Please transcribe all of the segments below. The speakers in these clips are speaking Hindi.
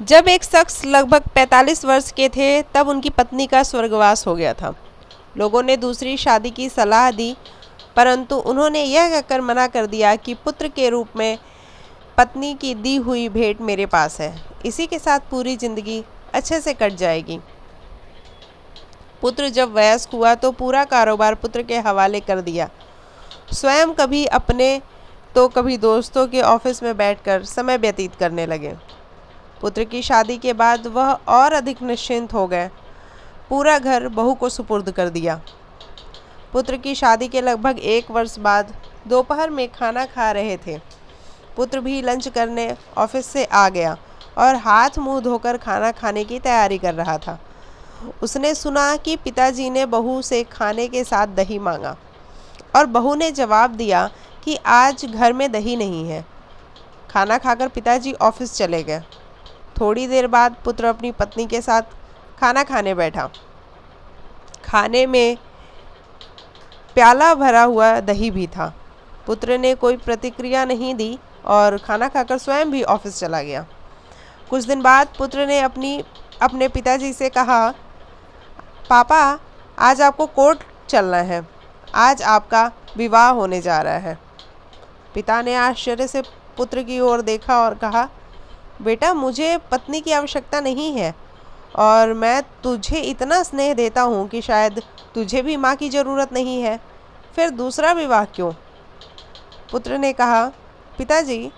जब एक शख्स लगभग 45 वर्ष के थे तब उनकी पत्नी का स्वर्गवास हो गया था। लोगों ने दूसरी शादी की सलाह दी, परंतु उन्होंने यह कहकर मना कर दिया कि पुत्र के रूप में पत्नी की दी हुई भेंट मेरे पास है, इसी के साथ पूरी जिंदगी अच्छे से कट जाएगी। पुत्र जब वयस्क हुआ तो पूरा कारोबार पुत्र के हवाले कर दिया। स्वयं कभी अपने तो कभी दोस्तों के ऑफिस में बैठकर समय व्यतीत करने लगे। पुत्र की शादी के बाद वह और अधिक निश्चिंत हो गए। पूरा घर बहू को सुपुर्द कर दिया। पुत्र की शादी के लगभग 1 वर्ष बाद दोपहर में खाना खा रहे थे। पुत्र भी लंच करने ऑफिस से आ गया और हाथ मुंह धोकर खाना खाने की तैयारी कर रहा था। उसने सुना कि पिताजी ने बहू से खाने के साथ दही मांगा और बहू ने जवाब दिया कि आज घर में दही नहीं है। खाना खाकर पिताजी ऑफिस चले गए। थोड़ी देर बाद पुत्र अपनी पत्नी के साथ खाना खाने बैठा। खाने में प्याला भरा हुआ दही भी था। पुत्र ने कोई प्रतिक्रिया नहीं दी और खाना खाकर स्वयं भी ऑफिस चला गया। कुछ दिन बाद पुत्र ने अपने पिताजी से कहा, पापा, आज आपको कोर्ट चलना है, आज आपका विवाह होने जा रहा है। पिता ने आश्चर्य से पुत्र की ओर देखा और कहा, बेटा, मुझे पत्नी की आवश्यकता नहीं है और मैं तुझे इतना स्नेह देता हूँ कि शायद तुझे भी माँ की ज़रूरत नहीं है, फिर दूसरा विवाह क्यों? पुत्र ने कहा, पिताजी,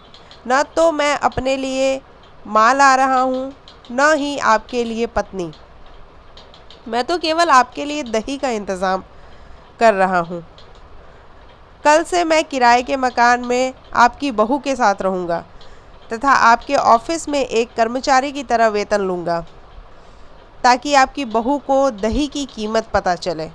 न तो मैं अपने लिए माँ ला रहा हूँ, न ही आपके लिए पत्नी। मैं तो केवल आपके लिए दही का इंतज़ाम कर रहा हूँ। कल से मैं किराए के मकान में आपकी बहू के साथ रहूँगा तथा आपके ऑफिस में एक कर्मचारी की तरह वेतन लूँगा, ताकि आपकी बहू को दही की कीमत पता चले।